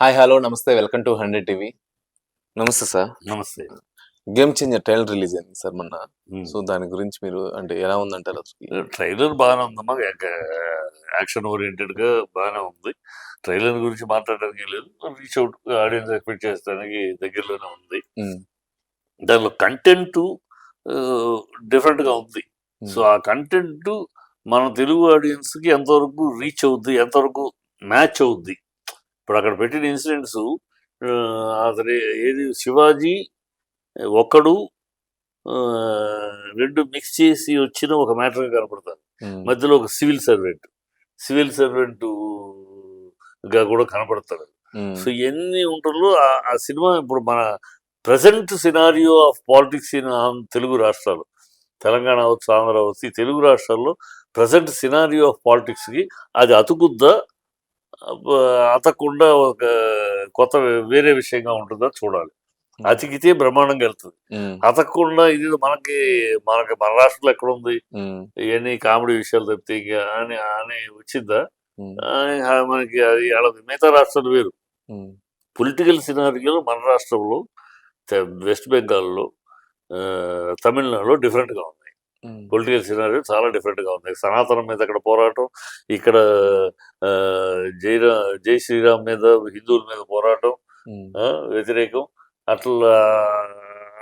Hi hello నమస్తే welcome to 100 TV. నమస్తే sir. నమస్తే. గేమ్ చేంజర్ ట్రైలర్ రిలీజ్ అయింది సార్ మొన్న. హ్మ్. సో దాని గురించి మీరు అంటే ఎలా ఉందంటారు అసలు? ట్రైలర్ బాగానే ఉందమ్మా. యాక్షన్ ఓరియెంటెడ్‌గా బాగానే ఉంది. ట్రైలర్ గురించి మాట్లాడడానికి ఏం లేదు. రీచ్ అవుట్ ఆడియన్స్ ఎక్స్‌పెక్ట్ చేస్తానికి దగ్గరలోనే ఉంది. హ్మ్. దానిలో కంటెంటు డిఫరెంట్‌గా ఉంది. సో, హ్మ్. ఆ కంటెంటు మన తెలుగు ఆడియన్స్‌కి ఎంతవరకు రీచ్ అవుద్ది, ఎంతవరకు మ్యాచ్ అవుద్ది. ఇప్పుడు అక్కడ పెట్టిన ఇన్సిడెంట్సు అతని ఏది 'శివాజీ' ఒక్కడు 2 మిక్స్ చేసి వచ్చిన ఒక మ్యాటర్‌గా కనపడతారు. హ్మ్. మధ్యలో ఒక సివిల్ సర్వెంట్‌గా కూడా కనపడతాడు. హ్మ్. సో, ఇయన్నీ ఉంటంలో ఆ సినిమా ఇప్పుడు మన present scenario of politics in Telugu రాష్ట్రాలు. తెలంగాణ అవ్వచ్చు, ఆంధ్ర అవ్వచ్చు. ఈ తెలుగు రాష్ట్రాల్లో ప్రెజెంట్ సినారియో ఆఫ్ పాలిటిక్స్‌కి అది అతుకుద్దా? బ అతకకుండా ఒక కొత్త వేరే విషయంగా ఉంటుందా చూడాలి. హ్మ్. అతికితే బ్రహ్మాండంగా ఎళ్తది. హ్మ్. అతకకుండా ఇదేదో మనకి మన రాష్ట్రంలో ఎక్కడుంది? హ్మ్. ఇయన్నీ కామెడీ విషయాలు తప్పితే ఇక అని అని వచ్చిద్దా? హ్మ్. మనకి అది ఎళ్ళదు. మిగతా రాష్ట్రాలు వేరు. హ్మ్. పొలిటికల్ సినారియోలో మన రాష్ట్రంలో, వెస్ట్ బెంగాల్‌లో, తమిళనాడులో డిఫరెంట్‌గా ఉన్నాయి. హ్మ్. పొలిటికల్ సినారియో చాలా డిఫరెంట్‌గా ఉంది. సనాతనం మీద అక్కడ పోరాటం, ఇక్కడ జై శ్రీరామ్ మీద హిందువుల మీద పోరాటం, హ్మ్. వ్యతిరేకం. అట్లా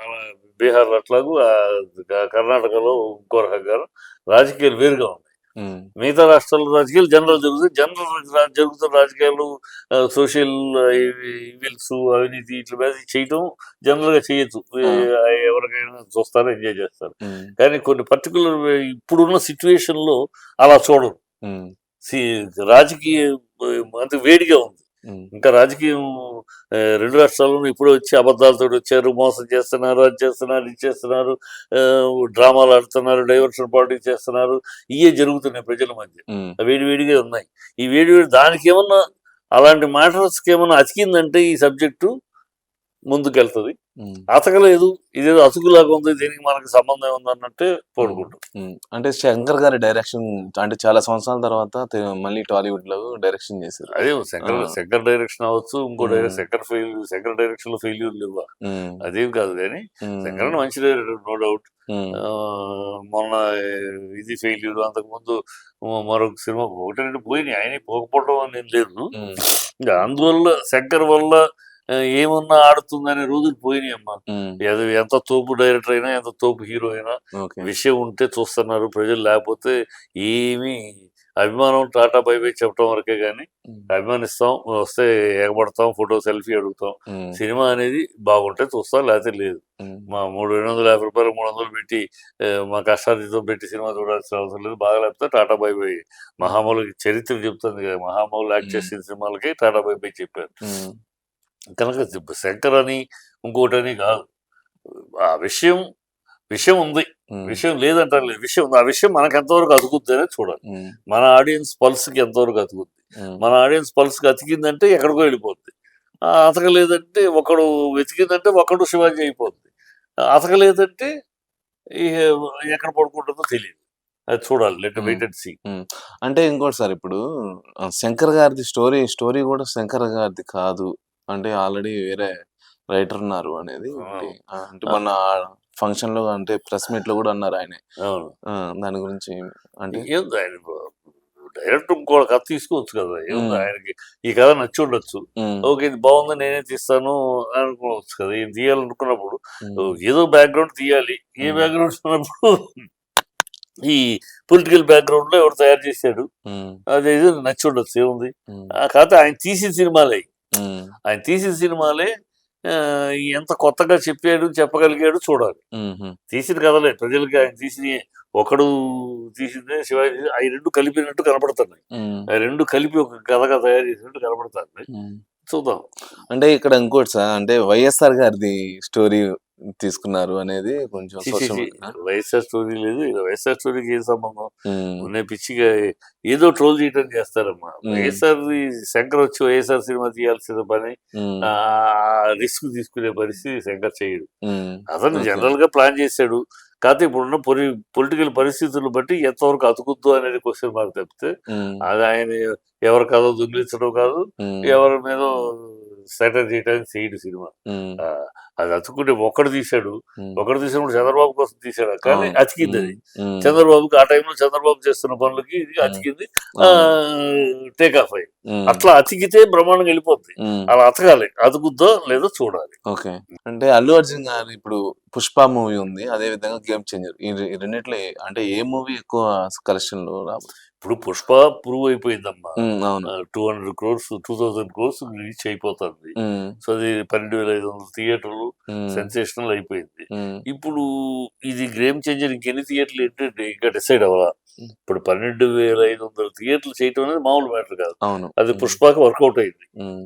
అలా బీహార్‌లో అట్లాగు కర్ణాటకలో ఇంకో రకంగాను రాజకీయాలు వేరుగా ఉన్నాయి. హ్మ్. మిగతా రాష్ట్రాల్లో రాజకీయాలు జనరల్ జరుగుతాయి. జరుగుతున్న రాజకీయాలు సోషల్ ఈవిల్స్, అవినీతి ఈట్ల మీద చేయటం జనరల్‌గా చేయొచ్చు. ఆ! ఎవరికైనా చూస్తారు, ఎంజాయ్ చేస్తారు. హ్మ్. కానీ కొన్ని పర్టిక్యులర్ ఇప్పుడున్న సిట్యుయేషన్‌లో అలా చూడరు. హ్మ్. సి రాజకీయం అంత వేడిగా ఉంది. హ్మ్. ఇంకా రాజకీయం 2 రాష్ట్రాల్లోనూ ఇప్పుడే వచ్చి అబద్ధాలతోటి వచ్చారు. మోసం చేస్తున్నారు, అది చేస్తున్నారు, ఇది చేస్తున్నారు. డ్రామాలు ఆడుతున్నారు, డైవర్షన్ పాలిటిక్స్ చేస్తున్నారు. ఇయే జరుగుతున్నాయి ప్రజల మధ్య. హ్మ్. వేడి వేడిగా ఉన్నాయి. ఈ వేడి వేడి దానికేమన్నా అలాంటి మ్యాటర్స్‌కేమన్నా అతికిందంటే ఈ సబ్జెక్టు ముందుకెళ్తది. హ్మ్. అతకలేదు. ఇదేదో అతుకులాగా ఉంది. దీనికి మనకి సంబంధం ఉందన్నట్టే హ్మ్. పడుకుంటాం. హ్మ్. అంటే 'శంకర్' గారి డైరెక్షన్ అంటే చాలా సంవత్సరాల తర్వాత మళ్ళీ టాలీవుడ్‌లో డైరెక్షన్ చేశారు. అదే ఆ! శంకర్ డైరెక్షన్ అవ్వచ్చు. ఇంకో హ్మ్. శంకర్ డైరెక్షన్‌లో ఫెయిల్యూర్‌లు లేవా? హ్మ్. అదేం కాదు గానీ, హ్మ్. శంకరన్న మంచి డైరెక్టర్ నో డౌట్. హ్మ్. మొన్న ఇది ఫెయిల్యూర్, అంతకుముందు మరొక సినిమా 1, 2 పోయినాయి. ఆయనయి పోకపోవడం అనేది లేదు. హ్మ్. ఇంక అందువల్ల శంకర్ వల్ల ఏమన్నా ఆడుతుందనే రోజులు పోయినాయమ్మా. హ్మ్. ఎంత తోపు డైరెక్టర్ అయినా, ఎంత తోపు హీరో అయినా ఓకే. విషయం ఉంటే చూస్తున్నారు ప్రజలు. లేకపోతే ఏమీ అభిమానం టాటా బై బై చెప్పడం వరకే గానీ, హ్మ్. అభిమానిస్తాం, వస్తే ఎగబడతాం, ఫోటో, సెల్ఫీ అడుగుతాం. హ్మ్. సినిమా అనేది బాగుంటే చూస్తాం, లేకపోతే లేదు. హ్మ్. మా ₹250 300 పెట్టి మా కష్టార్జితం పెట్టి సినిమా చూడాల్సిన అవసరం లేదు. బాగాలేకపోతే టాటా బై బై. హ్మ్. మహామౌలికి చరిత్ర చెప్తుంది కదా! మహామౌలు యాక్ట్ హ్మ్. చేసిన సినిమాలకి టాటా బై బై చెప్పారు. హ్మ్. కనుక శంకర్ అని, ఇంకోటని కాదు. ఆ విషయం ఉంది. హ్మ్. విషయం లేదంటలేదు. విషయం ఉంది. ఆ విషయం మనకు ఎంతవరకు అతుకుద్దనే చూడాలి. హ్మ్. మన ఆడియన్స్ పల్స్‌కి ఎంతవరకు అతుకుద్ది. హ్మ్. మన ఆడియన్స్ పల్స్‌కి అతికిందంటే ఎక్కడికో వెళ్ళిపోద్ది. అతకలేదంటే ఒకడు వెతికిందంటే ఒకడు శివాజీ అయిపోద్ది. అతకలేదంటే ఇహ ఎక్కడ పడుకుంటుందో తెలీదు. అది చూడాలి. Hmm. Wait and see. Hmm. అంటే ఇంకోటి సార్ ఇప్పుడు 'శంకర్' గారిది స్టోరీ గూడా 'శంకర్' గారిది కాదు. అంటే ఆల్రెడీ వేరే రైటర్ ఉన్నారు అనేది ఒకటి. అవును. అంటే ఆ! మొన్న ఫంక్షన్‌లో అంటే ప్రెస్ మీట్‌లో గూడా అన్నారు ఆయనే. అవును. ఆ! దాని గురించి అంటే ఏముంది ఆయన డైరెక్టర్ ఇంకో కథ తీసుకోవచ్చు కదా! ఏముంది హ్మ్. ఆయనకి ఈ కథ నచ్చుండొచ్చు. హ్మ్. ఓకే. ఇది బావుంది, నేనే తీస్తాను అనుకోవచ్చు కదా! ఈయన తీయాలనుకున్నప్పుడు హ్మ్. ఏదో బ్యాక్‌గ్రౌండ్ తీయాలి. ఏ హ్మ్. బ్యాక్‌గ్రౌండ్ ఉన్నప్పుడు ఈ పొలిటికల్ బ్యాక్‌గ్రౌండ్‌లో ఎవడో తయారు చేసాడు. హ్మ్. అదేదో నచ్చుండొచ్చు, ఏముంది. హ్మ్. కాకపోతే ఆయన తీసిన సినిమాలే. హ్మ్. ఆయన తీసిన సినిమాలే ఎంత కొత్తగా చెప్పాడు, చెప్పగలిగాడు చూడాలి. హుహు. తీసిన కథలే ప్రజలకి ఆయన తీసినయి. ఒకడు తీసిందే శివాజీ, అయి 2 కలిపినట్టు కనపడుతున్నాయి. హ్మ్. ఆ 2 కలిపి ఒక కథగా తయారు చేసినట్టు కనపడతాంది. హ్మ్. చూద్దాం. అంటే ఇక్కడ ఇంకోటి సార్ అంటే 'వైఎస్ఆర్' గారిది స్టోరీ తీసుకున్నారు అనేది కొంచెం ఛీ! ఛీ! సోషల్ ఛీ! మీడియా. వైఎస్ఆర్ స్టోరీ లేదు. వైఎస్ఆర్ స్టోరీకి ఏం సంబంధం? హ్మ్. ఉన్నే పిచ్చిగా ఏదో ట్రోల్ చేయడానికి చేస్తారమ్మా. హ్మ్. వైఎస్ఆర్‌ది శంకర్ వచ్చి వైఎస్ఆర్ సినిమా తీయాల్సిన పని, హ్మ్. రిస్క్ తీసుకునే పరిస్థితి శంకర్ చేయడు. హ్మ్. అతను ఓకే. జనరల్‌గా ప్లాన్ చేసాడు. కాకపోతే ఇప్పుడున్న పొలిటికల్ పరిస్థితులను బట్టి ఎంతవరకు అతుకుద్దో అనేది క్వెషన్ మార్క్ తప్పితే, హ్మ్. అది ఆయన ఎవరి కథో దొంగిలించడం కాదు, హ్మ్. ఎవరి మీదో సెటర్ చేయడానికి చేయడు సినిమా. ఉమ్, ఆ, అది అతుక్కుంటే ఒకడు తీశాడు. ఉమ్, ఒకడు తీసినప్పుడు చంద్రబాబు కోసం తీశాడు, కానీ అవును. అతికింది అది. ఉమ్, చంద్రబాబుకి ఆ టైంలో చంద్రబాబు చేస్తున్న పనులకి ఇది ఉమ్, అతికింది. అవును. టేక్ ఆఫ్ అయ్యి ఉమ్, అట్లా అతికితే బ్రహ్మాండంగా వెళ్ళిపోద్ది. ఉమ్, అలా అతకాలి, అతుకుద్దో లేదో చూడాలి. ఓకే. అంటే అల్లు అర్జున్ గారు ఇప్పుడు పుష్ప మూవీ ఉంది, అదే విధంగా గేమ్ చేంజర్. ఈ రెండిట్లో అంటే ఏ మూవీ ఎక్కువ కలెక్షన్ లో రాబోతుంది? ఇప్పుడు పుష్ప ప్రూవ్ అయిపోయిందమ్మా. అవును. 200 crores 2000 crores రీచ్ అయిపోతుంది. ఉమ్, సో అది 12,500 థియేటర్లు ఉమ్, సెన్సేషనల్ అయిపోయింది. ఉమ్, ఇప్పుడు ఇది గేమ్ చేంజర్ ఇంకెన్ని థియేటర్లు ఏంటంటే ఇంకా డిసైడ్ అవ్వాలా. ఉమ్, ఇప్పుడు 12,500 థియేటర్లు చేయటం అనేది మామూలు మ్యాటర్ కాదు. అవును. అది ఉమ్, పుష్పకి వర్కౌట్ అయింది. ఉమ్,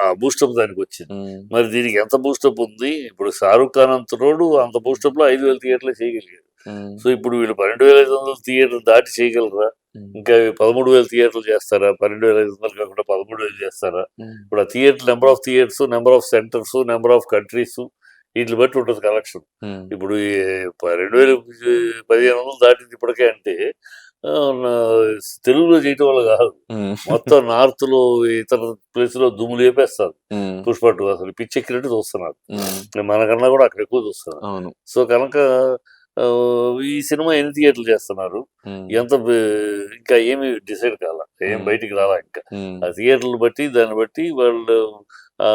ఆ బూస్టప్ దానికి వచ్చింది. ఉమ్, మరి దీనికి ఎంత బూస్టప్ ఉంది? ఇప్పుడు షారూఖ్ ఖాన్ అంతటోడు అంత బూస్టప్ లో 5,000 థియేటర్లు చేయగలిగాడు. ఉమ్, సో ఇప్పుడు వీళ్ళు 12,500 థియేటర్లు దాటి చేయగలరా? ఉమ్, ఇంకా 13,000 థియేటర్లు చేస్తారా? 12,500 కాకుండా 13,000 చేస్తారా? ఉమ్, ఇప్పుడు ఆ theatre number of theatres, number of centres, number of countries వీటిని బట్టి ఉంటుంది కలెక్షన్. ఉమ్, ఇప్పుడు 2,000 1500 దాటింది ఇప్పటికే అంటే ఆ, నా- తెలుగులో చేయటం వల్ల కాదు. ఉమ్, మొత్తం నార్త్ లో ఇతర ప్లేస్ లో దుమ్ము లేపేస్తారు. ఉమ్, పుష్ప 2 అసలు పిచ్చెక్కినట్టు చూస్తున్నారు. మనకన్నా కూడా అక్కడ ఎక్కువ చూస్తున్నారు. అవును. సో కనుక ఆ, ఈ సినిమా ఎన్ని థియేటర్లు చేస్తున్నారు, ఉమ్, ఎంత ఇంకా ఏమి డిసైడ్ కాల, ఏం ఉమ్, బయటికి రాలా ఇంకా. ఉమ్, ఆ థియేటర్లు బట్టి దాన్ని బట్టి వాళ్ళు ఆ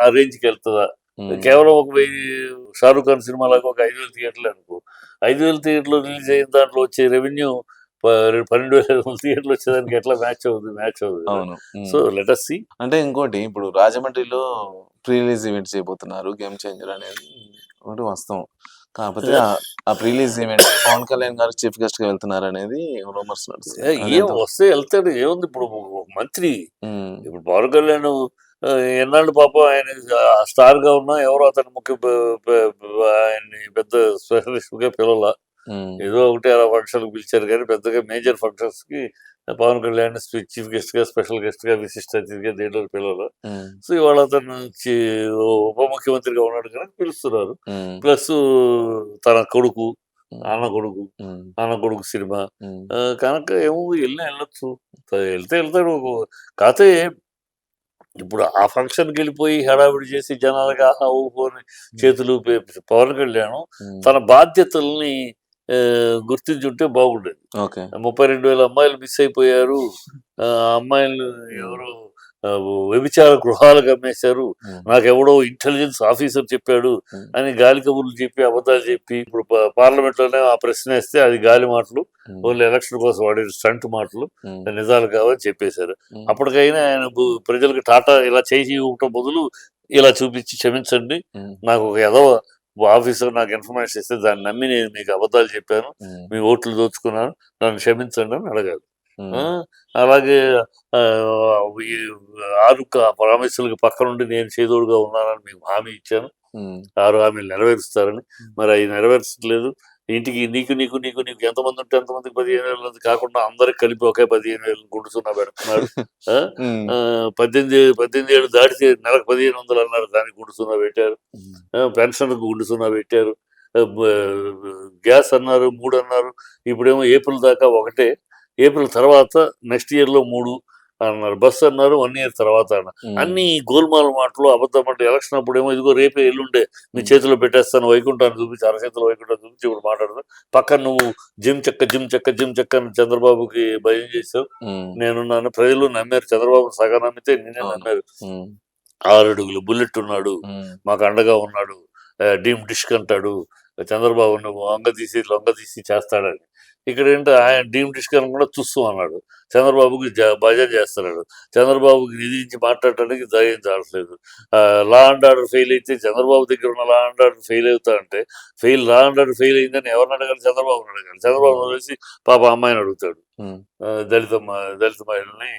ఆ రేంజ్కి వెళ్తుందా. ఉమ్, కేవలం ఒక 1000 షారూఖ్ ఖాన్ సినిమా లాగా ఒక 5,000 థియేటర్లు అనుకో, 5,000 థియేటర్లు రిలీజ్ అయిన దాంట్లో వచ్చే రెవెన్యూ 12,500 థియేటర్లు వచ్చేదానికి ఎట్లా మ్యాచ్ అవుతుంది కదా. అవును. So let us see. అంటే ఇంకోటి, ఇప్పుడు రాజమండ్రిలో ప్రీ రిలీజ్ ఈవెంట్ చేయబోతున్నారు గేమ్ చేంజర్ అనేది ఒకటి వాస్తవం. కాకపోతే ఆ pre release event Pawan Kalyan గారు చీఫ్ గెస్ట్ గా వెళ్తున్నారు అనేది రూమర్స్ నడుస్తుంది. అది ఏం ఎంత? వస్తే వెళ్తాడు, ఏముంది. ఇప్పుడు ఒక మంత్రి, ఉమ్, ఇప్పుడు పవన్ కళ్యాణ్ ఎన్నాళ్ళు పాపం ఆయన స్టార్ గా ఉన్నా ఎవరో అతను ముఖ్య ఆయన్ని పెద్ద స్పెషలిస్ట్ గా పిలవాల. ఉమ్, ఏదో ఒకటి అలా ఫంక్షన్ పిలిచారు, కానీ పెద్దగా మేజర్ ఫంక్షన్స్ కి పవన్ కళ్యాణ్ చీఫ్ గెస్ట్ గా, స్పెషల్ గెస్ట్ గా, విశిష్ట అతిథిగా దేంట్లో పిలవాల. ఉమ్, సో ఇవాళ అతను ఉప ముఖ్యమంత్రిగా ఉన్నాడు కనుక పిలుస్తున్నారు. ఉమ్, ప్లస్ తన కొడుకు, ఉమ్, అన్న కొడుకు, ఉమ్, అన్న కొడుకు సినిమా. ఉమ్, కనుక ఏమో వెళ్ళొచ్చు, వెళ్తాడు. కాకపోతే ఇప్పుడు ఆ ఫంక్షన్కి వెళ్ళిపోయి హడావిడి చేసి జనాలుగా ఆహా ఊహో అని చేతులు పవన్ కళ్యాణ్ ఉమ్, తన బాధ్యతల్ని ఆ, గుర్తించుంటే బాగుండేది. ఓకే. 32,000 అమ్మాయిలు మిస్ అయిపోయారు. ఆ అమ్మాయిలు ఎవరు వ్యభిచార గృహాలకు అమ్మేశారు, ఉమ్, నాకెవడో ఇంటెలిజెన్స్ ఆఫీసర్ చెప్పాడు ఉమ్, అని గాలి కబుర్లు చెప్పి అబద్ధాలు చెప్పి ఇప్పుడు పార్లమెంట్లోనే ఆ ప్రశ్న వేస్తే అది గాలి మాటలు, ఉమ్, ఓన్లీ ఎలక్షన్ కోసం వాడే స్టంట్ మాటలు, ఉమ్, నిజాలు కావని చెప్పేశారు. ఉమ్, అప్పటికైనా ఆయన ప్రజలకు టాటా ఇలా చేసి ఇవ్వటం బదులు ఇలా చూపించి క్షమించండి, ఉమ్, నాకు ఒక ఎదవ ఆఫీసర్ నాకు ఇన్ఫర్మేషన్ ఇస్తే దాన్ని నమ్మి నేను మీకు అబద్ధాలు చెప్పాను, ఉమ్, మీ ఓట్లు దోచుకున్నాను, నన్ను క్షమించండి అని అడగాలి. ఉమ్, ఆ, అలాగే ఆ, ఈ 6 ప్రామిసులకి పక్క నుండి నేను చేదోడుగా ఉన్నానని మీకు హామీ ఇచ్చాను, ఉమ్, 6 హామీలు నెరవేరుస్తారని. మరి అవి నెరవేర్చట్లేదు. ఇంటికి నీకు నీకు నీకు నీకు ఎంతమంది ఉంటే ఎంతమందికి 15,000 కాకుండా అందరికి కలిపి ఒకే 15,000 గుండుసున్నా పెడుతున్నాడు. ఆ? ఉమ్, ఆ, 18 ఏళ్ళు దాటితే నెలకు 1,500 అన్నారు, దానికి గుండుసున్నా పెట్టారు. పెన్షన్కు గుండుసున్నా పెట్టారు. గ్యాస్ అన్నారు 3 అన్నారు, ఇప్పుడేమో ఏప్రిల్ దాకా ఒకటే, ఏప్రిల్ తర్వాత నెక్స్ట్ ఇయర్ లో 3 అన్నారు. బస్సు అన్నారు 1 ఇయర్ తర్వాత అన్నారు. ఉమ్, అన్ని గోల్మాల మాటలు, అబద్ధం అంటే. ఎలక్షన్ అప్పుడేమో ఇదిగో రేపే ఎల్లుండే మీ చేతిలో పెట్టేస్తాను వైకుంఠాన్ని చూపించి, అరచేతిలో వైకుంఠాన్ని చూపించి ఇప్పుడు మాట్లాడతాను. పక్కన నువ్వు జిమ్ చెక్క అని చంద్రబాబుకి భయం చేశావు. ఉమ్, నేనున్నాను, ప్రజలు నమ్మారు, చంద్రబాబు సగం నమ్మితే నిన్నే అవును. నమ్మారు. ఉమ్, 6 అడుగులు బుల్లెట్ ఉన్నాడు, ఉమ్, మాకు అండగా ఉన్నాడు, డీమ్ డిష్క్ అంటాడు, చంద్రబాబు నువ్వు లొంగ తీసి చేస్తాడని. ఇక్కడ ఏంటో ఆయన డీమ్ డిష్క్ అని కూడా చూస్తూ అన్నాడు. చంద్రబాబుకి భజన చేస్తున్నాడు. చంద్రబాబుకి నిధించి మాట్లాడటానికి ధైర్యం చాలట్లేదు. లా అండ్ ఆర్డర్ ఫెయిల్ అయితే చంద్రబాబు దగ్గర ఉన్న లా అండ్ ఆర్డర్ ఫెయిల్ అవుతా అంటే, లా అండ్ ఆర్డర్ ఫెయిల్ అయిందని ఎవరిని అడగాలి? చంద్రబాబుని అడగాలి. చంద్రబాబు వదిలేసి పాప అమ్మాయిని అడుగుతాడు. ఉమ్, దళిత మహిళని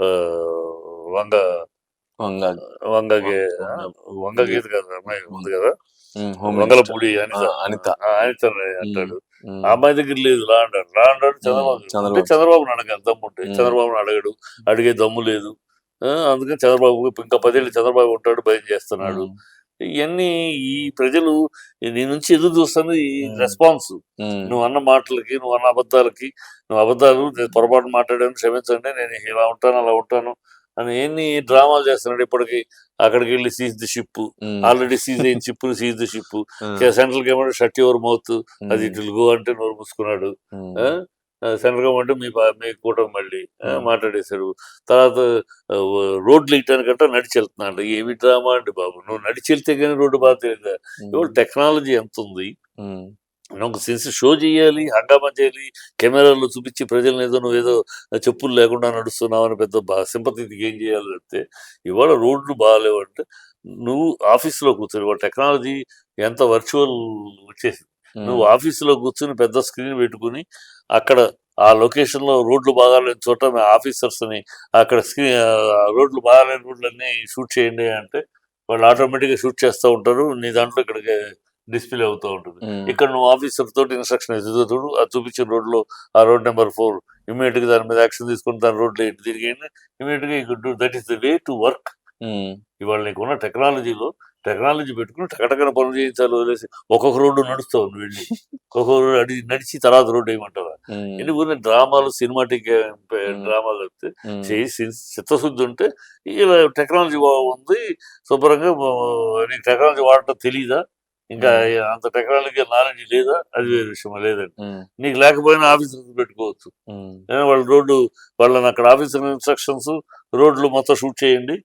ఆ, వంగ వంగ వంగగే వంగ వంగ గీత కదా అమ్మాయి ఉంది కదా, హోమ్ మినిస్టర్ వంగలపూడి అనిత. అనిత. అనిత ఉమ్, అంటాడు. ఉమ్, ఆ అమ్మాయి దగ్గర లేదు లా అంటాడు. చంద్రబాబు ఉంటే చంద్రబాబు. చంద్రబాబుని అడగాలి దమ్ముంటే. ఉమ్, చంద్రబాబుని అడగడు, అడిగే దమ్ము లేదు. అందుకని చంద్రబాబు ఇంకా 10 ఏళ్ళు చంద్రబాబు ఉంటాడు, భయం చేస్తున్నాడు. ఉమ్, ఇవన్నీ ఈ ప్రజలు నీ నుంచి ఎదురు చూస్తుంది ఈ ఉమ్, రెస్పాన్స్. ఉమ్, నువ్వు అన్న మాటలకి, నువ్వు అన్న అబద్ధాలకి, నువ్వు అబద్ధాలు నేను పొరపాటు మాట్లాడాను క్షమించండి, నేను ఇలా ఉంటాను అలా ఉంటాను అని ఎన్ని డ్రామాలు చేస్తున్నాడు ఇప్పటికి. అక్కడికి వెళ్ళి seize the ship, already seize అయిన ship seize the ship, central government shut your mouth, అది ఇటు గో అంటే నోరు మూసుకున్నాడు. సెంట్రల్ గవర్నమెంట్ మీ కూటమి మళ్ళీ మాట్లాడేశారు. తర్వాత రోడ్లు వేయటానికంటే నడిచి వెళ్తున్నాడు. ఏమి డ్రామా అండి బాబు, నువ్వు నడిచి వెళ్తే కానీ రోడ్డు బాగా తెలియదా? ఇవాళ టెక్నాలజీ ఎంత ఉంది, నువ్వు సెన్స్ షో చేయాలి, హంగామా చేయాలి, కెమెరాలో చూపించి ప్రజలను ఏదో నువ్వేదో చెప్పులు లేకుండా నడుస్తున్నావు అని పెద్ద సింపతి ఏం చేయాలి అంటే, ఇవాళ రోడ్లు బాగాలేవు అంటే నువ్వు ఆఫీసులో కూర్చొని, ఇవాళ టెక్నాలజీ ఎంత వర్చువల్ వచ్చేసింది. నువ్వు ఆఫీసులో కూర్చొని పెద్ద స్క్రీన్ పెట్టుకుని అక్కడ ఆ లొకేషన్లో రోడ్లు బాగాలేని చోట మీ ఆఫీసర్స్ని అక్కడ రోడ్లు బాగాలేని రోడ్లన్నీ షూట్ చేయండి అంటే వాళ్ళు ఆటోమేటిక్గా షూట్ చేస్తూ ఉంటారు. నీ దాంట్లో ఇక్కడికి డిస్ప్లే అవుతూ ఉంటుంది. ఇక్కడ నువ్వు ఆఫీసర్ తోటి ఇన్స్ట్రక్షన్ చూడు, అది చూపించిన రోడ్లో ఆ రోడ్ నెంబర్ 4 ఇమీడియట్గా దాని మీద యాక్షన్ తీసుకుని దాని రోడ్లు ఏంటి తిరిగి ఇమీడియట్గా you do. That is the way to work. ఇవాళ నీకున్న టెక్నాలజీ పెట్టుకుని టకటకన పనులు చేయించాలి వదిలేసి ఒక్కొక్క రోడ్డు నడుస్తావు నువ్వు వెళ్ళి, ఒక్కొక్క రోడ్డు నడిచి తర్వాత రోడ్డు వేయమంటావా? ఎందుకు డ్రామాలు, సినిమాటిక్ డ్రామాలు వస్తే చేసి చిత్తశుద్ధి ఉంటే ఇలా టెక్నాలజీ ఉంది శుభ్రంగా. నీకు టెక్నాలజీ వాడటం తెలీదా? ఇంకా అంత టెక్నాలజీ నాలెడ్జ్ లేదా? అది వేరే విషయం. లేదండి, నీకు లేకపోయినా ఆఫీసర్ పెట్టుకోవచ్చు. వాళ్ళని అక్కడ ఆఫీసర్ ఇన్స్ట్రక్షన్స్, రోడ్లు మొత్తం షూట్ చేయండి,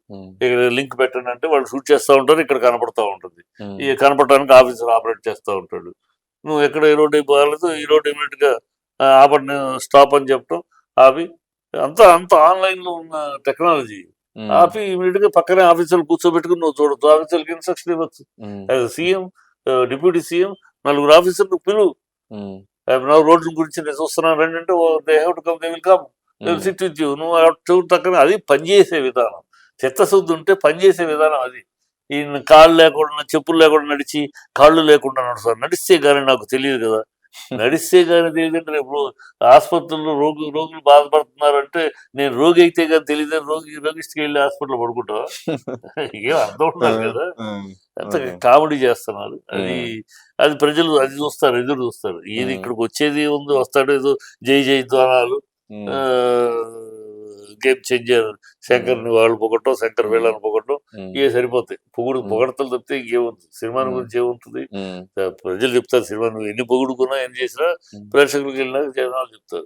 ఇక్కడ లింక్ పెట్టండి అంటే వాళ్ళు షూట్ చేస్తూ ఉంటారు. ఇక్కడ కనపడతా ఉంటుంది. ఈ కనపడటానికి ఆఫీసర్ ఆపరేట్ చేస్తూ ఉంటాడు. నువ్వు ఎక్కడ ఏ రోడ్డు బాగాలేదు, ఈ రోడ్డు ఇమీడియట్ గా ఆపండి, స్టాప్ అని చెప్పడం, ఆపి అంత ఆన్లైన్ లో ఉన్న టెక్నాలజీ ఆపి ఇమీడియట్ గా పక్కనే ఆఫీసర్లు కూర్చోబెట్టుకుని నువ్వు చూడొచ్చు, ఆఫీసర్కి ఇన్స్ట్రక్షన్ ఇవ్వచ్చు. సీఎం, డిప్యూటీ సీఎం, 4 ఆఫీసర్లు పిలువు, రోడ్ల గురించి నేను చూస్తున్నాను రండి అంటే they have to come, they will come, they will SIT with you. నువ్వు చూడటక్కనే అది పనిచేసే విధానం. చిత్తశుద్ధి ఉంటే పనిచేసే విధానం అది. ఈ కాళ్ళు లేకుండా, చెప్పులు లేకుండా నడిచి, కాళ్ళు లేకుండా నడుస్తాను, నడిస్తే కానీ నాకు తెలియదు కదా. నడిస్తే కానీ తెలియదంటే రేపు ఆసుపత్రుల్లో రోగులు బాధపడుతున్నారు అంటే నేను రోగి అయితే కానీ తెలియదు, రోగిస్ట్కి వెళ్ళి హాస్పిటల్ పడుకుంటావా? ఏం అర్థం ఉండాలి కదా. అంత కామెడీ చేస్తున్నారు. అది ప్రజలు అది చూస్తారు, ఎదురు చూస్తారు. ఇది ఇక్కడికి వచ్చేది ఉంది, వస్తాడు ఏదో జై ద్వారాలు, గేమ్ చేంజర్ శంకర్ని వాళ్ళు పొగట్టం, శంకర్ వీళ్ళని పొగట్టం, ఇవే సరిపోతాయి. పొగడతలు తప్పితే ఇంకేముంటుంది సినిమాని గురించి? ఏముంటుంది? ప్రజలు చెప్తారు సినిమా, నువ్వు ఎన్ని పొగుడుకున్నా ఎన్ని చేసినా ప్రేక్షకులకు వెళ్ళినా జనాలు చెప్తారు.